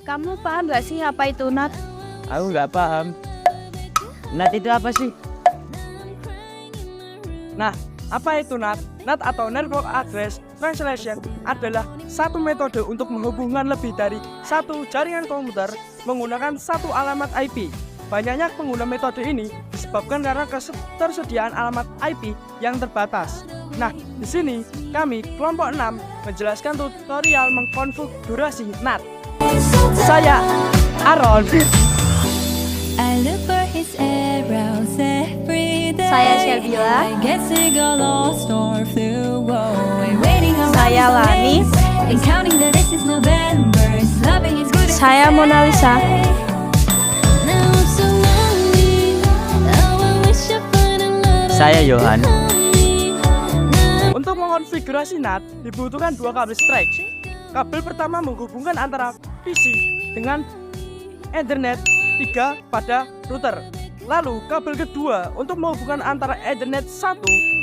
Kamu paham gak sih apa itu NAT? Aku nggak paham. NAT itu apa sih? Nah, apa itu NAT? NAT atau Network Address Translation adalah satu metode untuk menghubungkan lebih dari satu jaringan komputer menggunakan satu alamat IP. Banyaknya pengguna metode ini disebabkan karena ketersediaan alamat IP yang terbatas. Nah, di sini kami kelompok 6 menjelaskan tutorial mengkonfigurasi NAT. Saya Aaron. Saya Syabila. Saya Lani. Saya Mona Lisa. Saya Yohan. Untuk mengonfigurasi NAT dibutuhkan dua kabel stretch. Kabel pertama menghubungkan antara PC dengan Ethernet 3 pada router. Lalu kabel kedua untuk menghubungkan antara Ethernet 1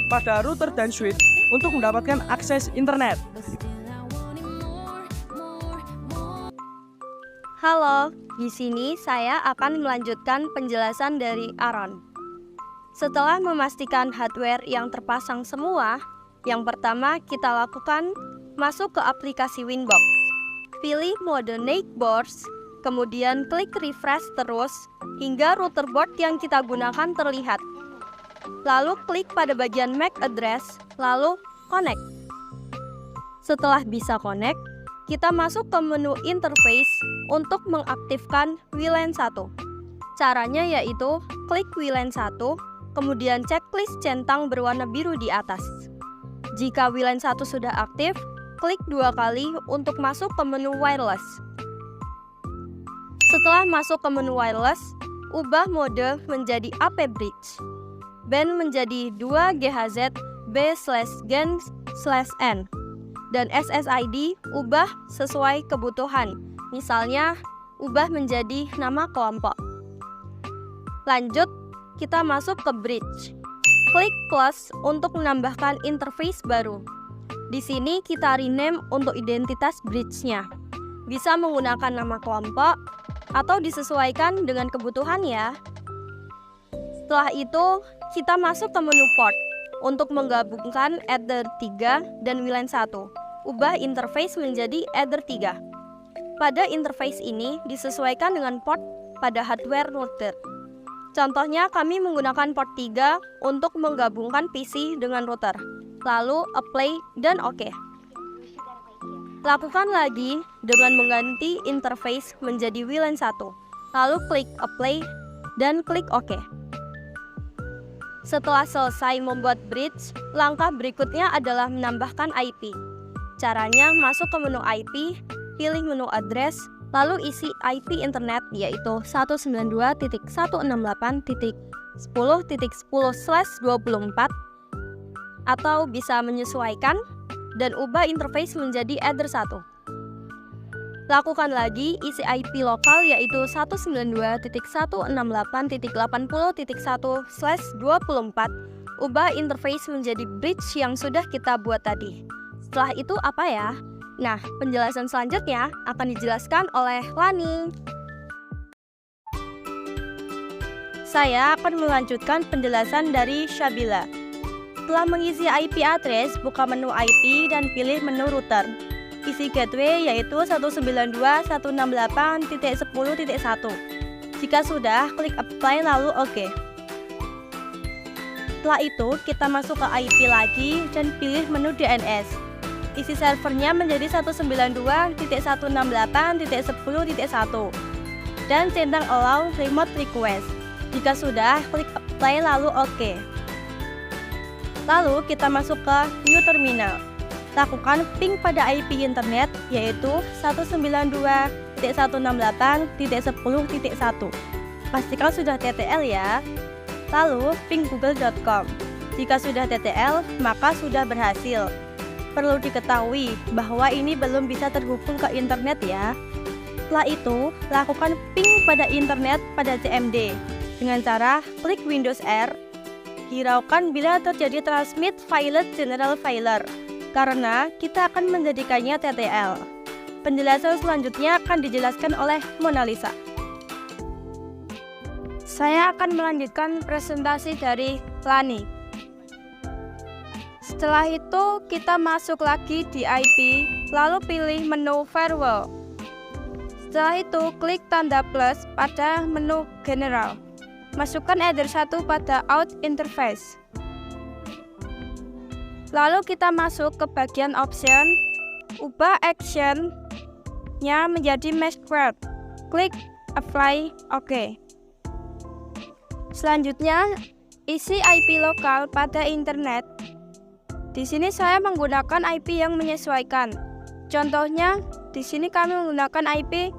pada router dan switch untuk mendapatkan akses internet. Halo, di sini saya akan melanjutkan penjelasan dari Aaron. Setelah memastikan hardware yang terpasang semua, yang pertama kita lakukan masuk ke aplikasi Winbox. Pilih mode Nightboards, kemudian klik refresh terus hingga router board yang kita gunakan terlihat. Lalu klik pada bagian MAC address, lalu connect. Setelah bisa connect, kita masuk ke menu interface untuk mengaktifkan WLAN 1. Caranya yaitu klik WLAN 1, kemudian checklist centang berwarna biru di atas. Jika WLAN 1 sudah aktif, klik 2 kali untuk masuk ke menu wireless. Setelah masuk ke menu wireless, ubah mode menjadi AP bridge. Band menjadi 2 GHz B/Gen/N. Dan SSID ubah sesuai kebutuhan. Misalnya, ubah menjadi nama kelompok. Lanjut, kita masuk ke bridge. Klik plus untuk menambahkan interface baru. Di sini kita rename untuk identitas bridge-nya. Bisa menggunakan nama kelompok atau disesuaikan dengan kebutuhan ya. Setelah itu, kita masuk ke menu port untuk menggabungkan Ether 3 dan WLAN 1. Ubah interface menjadi Ether 3. Pada interface ini disesuaikan dengan port pada hardware router. Contohnya kami menggunakan port 3 untuk menggabungkan PC dengan router. Lalu apply dan OK. Lakukan lagi dengan mengganti interface menjadi WLAN 1. Lalu klik apply dan klik OK. Setelah selesai membuat bridge, langkah berikutnya adalah menambahkan IP. Caranya masuk ke menu IP, pilih menu address, lalu isi IP internet yaitu 192.168.10.10/24 atau bisa menyesuaikan dan ubah interface menjadi Ether 1. Lakukan lagi isi IP lokal yaitu 192.168.80.1/24. Ubah interface menjadi bridge yang sudah kita buat tadi. Setelah itu apa ya? Nah, penjelasan selanjutnya akan dijelaskan oleh Lani. Saya akan melanjutkan penjelasan dari Syabila. Setelah mengisi IP address, buka menu IP dan pilih menu router. Isi gateway yaitu 192.168.10.1. Jika sudah, klik apply lalu OK. Setelah itu, kita masuk ke IP lagi dan pilih menu DNS. Isi servernya menjadi 192.168.10.1 dan centang allow remote request. Jika sudah, klik apply lalu OK. Lalu kita masuk ke new terminal. Lakukan ping pada IP internet yaitu 192.168.10.1. Pastikan sudah TTL ya. Lalu, ping google.com. Jika sudah TTL, maka sudah berhasil. Perlu diketahui bahwa ini belum bisa terhubung ke internet ya. Setelah itu, lakukan ping pada internet pada CMD dengan cara klik Windows R. Hiraukan bila terjadi transmit file general filer, karena kita akan menjadikannya TTL. Penjelasan selanjutnya akan dijelaskan oleh Mona Lisa. Saya akan melanjutkan presentasi dari Lani. Setelah itu, kita masuk lagi di IP, lalu pilih menu Firewall. Setelah itu, klik tanda plus pada menu General. Masukkan header 1 pada Out Interface. Lalu kita masuk ke bagian Option, ubah action-nya menjadi Masquerade. Klik Apply, OK. Selanjutnya, isi IP lokal pada internet. Di sini saya menggunakan IP yang menyesuaikan. Contohnya, di sini kami menggunakan IP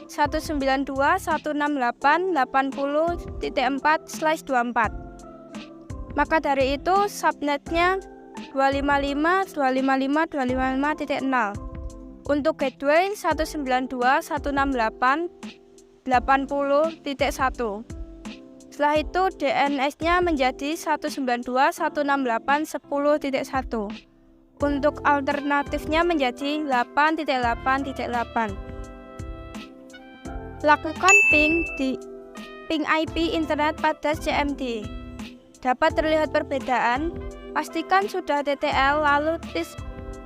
192.168.80.4/24. Maka dari itu subnetnya 255.255.255.0. Untuk gateway 192.168.80.1. Setelah itu DNS-nya menjadi 192.168.10.1. Untuk alternatifnya menjadi 8.8.8. Lakukan ping di ping IP internet pada CMD. Dapat terlihat perbedaan. Pastikan sudah TTL lalu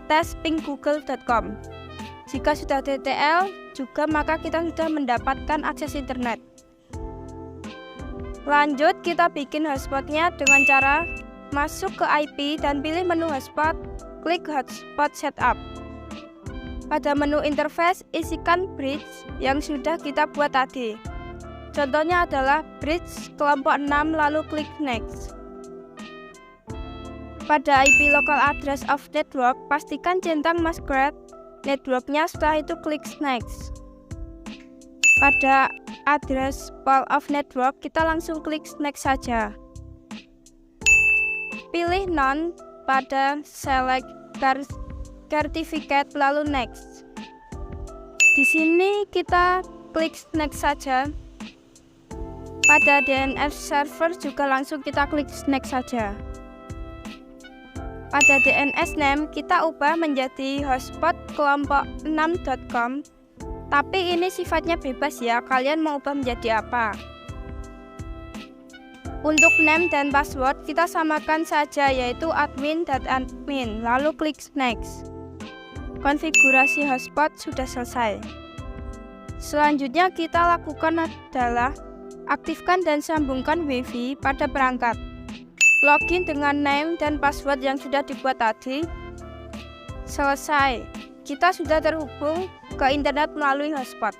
tes ping google.com. Jika sudah TTL juga maka kita sudah mendapatkan akses internet. Lanjut kita bikin hotspotnya dengan cara masuk ke IP dan pilih menu hotspot, klik hotspot setup. Pada menu interface, isikan bridge yang sudah kita buat tadi. Contohnya adalah bridge kelompok 6 lalu klik next. Pada IP local address of network, pastikan centang Masquerade networknya, setelah itu klik next. Pada address pool of network, kita langsung klik next saja. Pilih none pada select certificate lalu next. Di sini kita klik next saja. Pada DNS server juga langsung kita klik next saja. Pada DNS name kita ubah menjadi hotspot kelompok 6.com. Tapi ini sifatnya bebas ya, kalian mau ubah menjadi apa. Untuk name dan password kita samakan saja, yaitu admin.admin, lalu klik next. Konfigurasi hotspot sudah selesai. Selanjutnya kita lakukan adalah aktifkan dan sambungkan WiFi pada perangkat. Login dengan name dan password yang sudah dibuat tadi. Selesai. Kita sudah terhubung ke internet melalui hotspot.